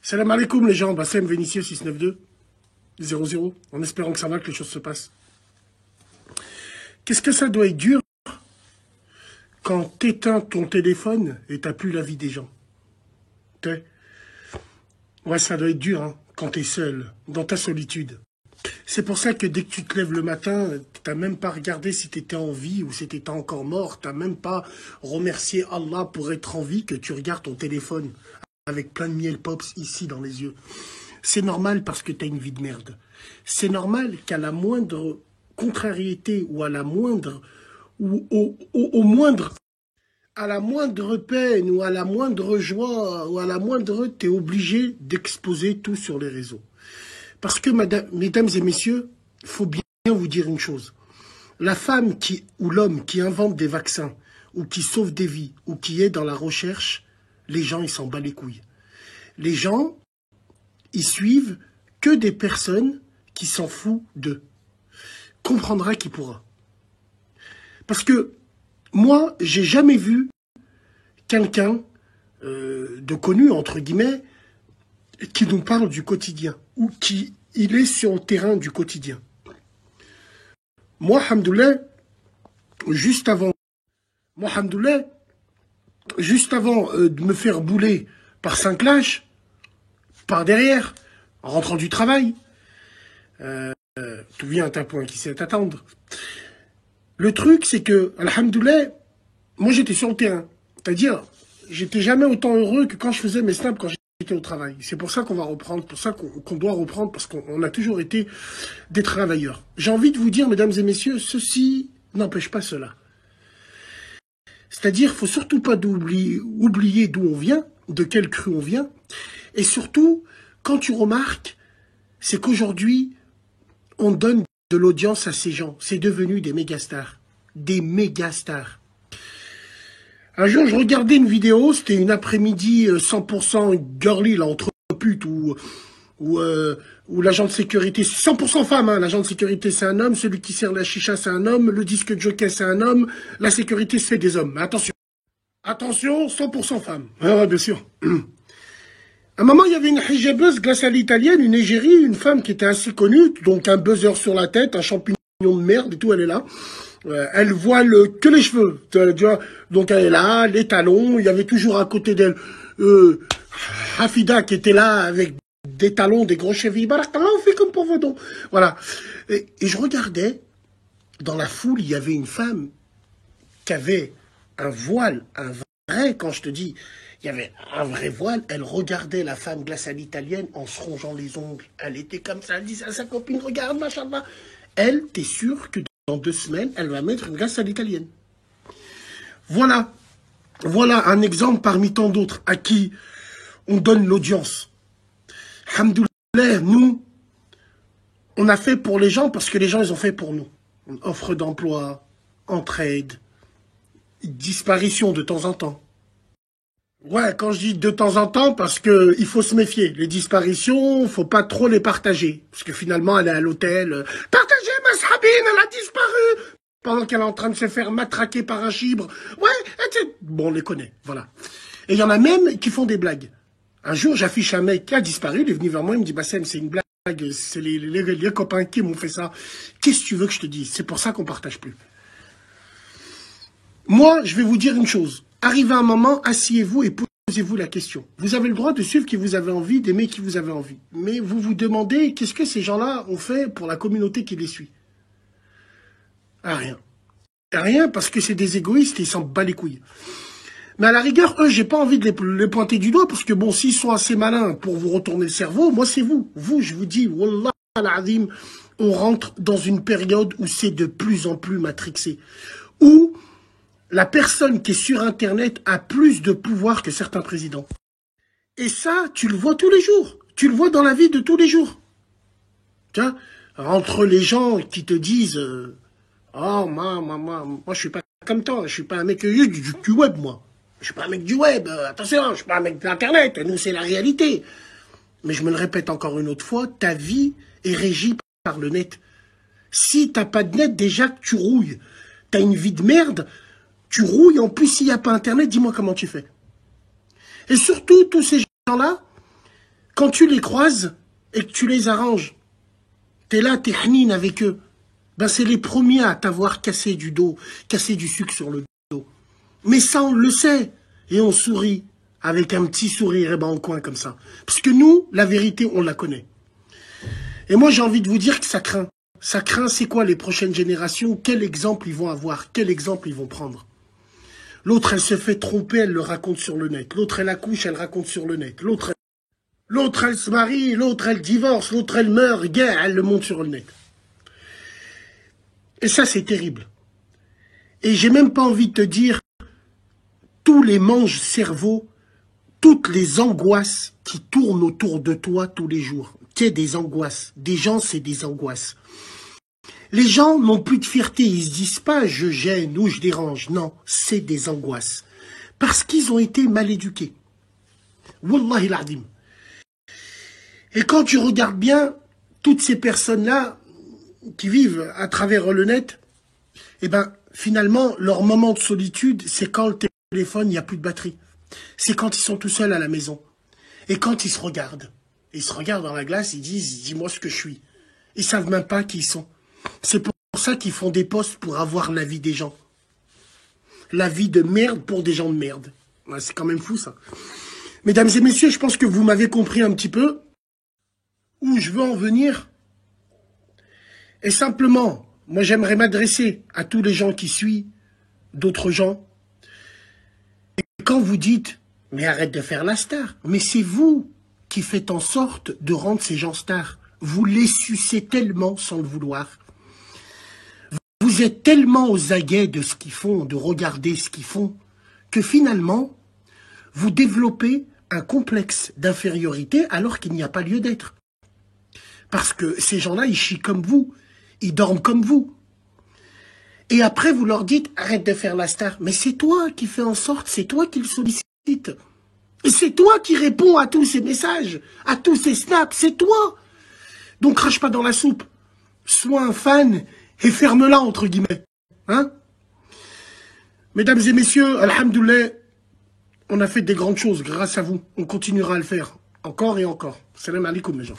Salam alaikum les gens, Bassem Vénitieux 692 00, en espérant que ça va, que les choses se passent. Qu'est-ce que ça doit être dur quand t'éteins ton téléphone et t'as plus la vie des gens? Ouais, ça doit être dur hein, quand t'es seul, dans ta solitude. C'est pour ça que dès que tu te lèves le matin, t'as même pas regardé si t'étais en vie ou si t'étais encore mort, t'as même pas remercié Allah pour être en vie, que tu regardes ton téléphone avec plein de miel pops ici dans les yeux. C'est normal parce que t'as une vie de merde. C'est normal qu'à la moindre contrariété ou à la moindre ou au moindre, à la moindre peine ou à la moindre joie ou à la moindre, t'es obligé d'exposer tout sur les réseaux. Parce que, mesdames et messieurs, il faut bien vous dire une chose. La femme ou l'homme qui invente des vaccins, ou qui sauve des vies, ou qui est dans la recherche, les gens, ils s'en battent les couilles. Les gens, ils suivent que des personnes qui s'en foutent d'eux. Comprendra qui pourra. Parce que, moi, j'ai jamais vu quelqu'un de connu, entre guillemets, qui nous parle du quotidien, ou qui il est sur le terrain du quotidien. Moi, alhamdoulilah, juste avant de me faire bouler par 5 lâches, par derrière, en rentrant du travail, tout vient à un point qui sait t'attendre. Le truc, c'est que, alhamdoulilah, moi j'étais sur le terrain. C'est-à-dire, j'étais jamais autant heureux que quand je faisais mes snaps quand j'étais au travail. C'est pour ça qu'on va reprendre, pour ça qu'on doit reprendre, parce qu'on a toujours été des travailleurs. J'ai envie de vous dire, mesdames et messieurs, ceci n'empêche pas cela. C'est-à-dire, il ne faut surtout pas oublier d'où on vient, de quel cru on vient. Et surtout, quand tu remarques, c'est qu'aujourd'hui, on donne de l'audience à ces gens. C'est devenu des mégastars. Des mégastars. Un jour, je regardais une vidéo, c'était une après-midi 100% girly, là, entre putes, où l'agent de sécurité, 100% femme, hein, l'agent de sécurité c'est un homme, celui qui sert la chicha c'est un homme, le disque de jockey c'est un homme, la sécurité se fait des hommes. Mais attention, 100% femme. Ah, bien sûr. À un moment, il y avait une hijabeuse glace à l'italienne, une égérie, une femme qui était assez connue, donc un buzzer sur la tête, un champignon de merde et tout, elle est là. Elle voit que les cheveux, tu vois, donc elle est là, les talons, il y avait toujours à côté d'elle Hafida qui était là avec des talons, des gros chevilles, barakallah, on fait comme pour vos dons. Voilà. Et je regardais, dans la foule, il y avait une femme qui avait un voile, un vrai, quand je te dis, il y avait un vrai voile, elle regardait la femme glace à l'italienne en se rongeant les ongles. Elle était comme ça, elle disait à sa copine, regarde, machallah. Elle, t'es sûr que dans 2 semaines, elle va mettre une glace à l'italienne. Voilà. Voilà un exemple parmi tant d'autres à qui on donne l'audience. Alhamdoulilah, nous, on a fait pour les gens parce que les gens, ils ont fait pour nous. Une offre d'emploi, entraide, disparition de temps en temps. Ouais, quand je dis de temps en temps, parce que il faut se méfier. Les disparitions, faut pas trop les partager. Parce que finalement, elle est à l'hôtel. Partagez ma Sabine, elle a disparu! Pendant qu'elle est en train de se faire matraquer par un chibre. Ouais, bon, on les connaît, voilà. Et il y en a même qui font des blagues. Un jour, j'affiche un mec qui a disparu, il est venu vers moi, il me dit, Bassem, c'est une blague, c'est les copains qui m'ont fait ça. Qu'est-ce que tu veux que je te dise? C'est pour ça qu'on partage plus. Moi, je vais vous dire une chose. Arrivez à un moment, asseyez-vous et posez-vous la question. Vous avez le droit de suivre qui vous avez envie, d'aimer qui vous avez envie. Mais vous vous demandez, qu'est-ce que ces gens-là ont fait pour la communauté qui les suit? Ah, rien. Rien parce que c'est des égoïstes et ils s'en battent les couilles. Mais à la rigueur, eux, j'ai pas envie de les pointer du doigt parce que bon, s'ils sont assez malins pour vous retourner le cerveau, moi c'est vous. Vous, je vous dis, wallah al-azim, on rentre dans une période où c'est de plus en plus matrixé. Où la personne qui est sur Internet a plus de pouvoir que certains présidents. Et ça, tu le vois tous les jours. Tu le vois dans la vie de tous les jours. Tiens, entre les gens qui te disent oh, moi, je suis pas comme toi, je suis pas un mec du web, moi. Je suis pas un mec du web, attention, je suis pas un mec de l'Internet, nous, c'est la réalité. Mais je me le répète encore une autre fois, ta vie est régie par le net. Si t'as pas de net, déjà que tu rouilles. T'as une vie de merde, tu rouilles, en plus, s'il n'y a pas Internet, dis-moi comment tu fais. Et surtout, tous ces gens-là, Quand tu les croises et que tu les arranges, t'es là, t'es hnine avec eux, ben c'est les premiers à t'avoir cassé du dos, cassé du sucre sur le dos. Mais ça, on le sait. Et on sourit, avec un petit sourire en coin comme ça. Parce que nous, la vérité, on la connaît. Et moi, j'ai envie de vous dire que ça craint. Ça craint, c'est quoi les prochaines générations? Quel exemple ils vont avoir? Quel exemple ils vont prendre? L'autre, elle se fait tromper, elle le raconte sur le net. L'autre, elle accouche, elle raconte sur le net. L'autre, elle se marie, l'autre, elle divorce, l'autre, elle meurt, guerre, elle le monte sur le net. Et ça, c'est terrible. Et j'ai même pas envie de te dire tous les manges-cerveaux, toutes les angoisses qui tournent autour de toi tous les jours. Qu'il y ait des angoisses. Des gens, c'est des angoisses. Les gens n'ont plus de fierté. Ils se disent pas « je gêne » ou « je dérange ». Non, c'est des angoisses. Parce qu'ils ont été mal éduqués. Wallahi l'azim. Et quand tu regardes bien, toutes ces personnes-là qui vivent à travers le net, eh ben, finalement, leur moment de solitude, c'est quand le téléphone, il n'y a plus de batterie. C'est quand ils sont tout seuls à la maison. Et quand ils se regardent. Ils se regardent dans la glace, ils disent « dis-moi ce que je suis ». Ils savent même pas qui ils sont. C'est pour ça qu'ils font des posts pour avoir la vie des gens. La vie de merde pour des gens de merde. Ouais, c'est quand même fou, ça. Mesdames et messieurs, je pense que vous m'avez compris un petit peu où je veux en venir. Et simplement, moi, j'aimerais m'adresser à tous les gens qui suivent d'autres gens. Et quand vous dites, mais arrête de faire la star, mais c'est vous qui faites en sorte de rendre ces gens stars. Vous les sucez tellement sans le vouloir. Vous êtes tellement aux aguets de ce qu'ils font, de regarder ce qu'ils font, que finalement, vous développez un complexe d'infériorité alors qu'il n'y a pas lieu d'être. Parce que ces gens-là, ils chient comme vous, ils dorment comme vous. Et après, vous leur dites, arrête de faire la star. Mais c'est toi qui fais en sorte, c'est toi qui le sollicite. Et c'est toi qui réponds à tous ces messages, à tous ces snaps, c'est toi. Donc crache pas dans la soupe. Sois un fan et ferme-la, entre guillemets. Hein? Mesdames et messieurs, alhamdoulilah, on a fait des grandes choses grâce à vous. On continuera à le faire. Encore et encore. Salam alaikum, les gens.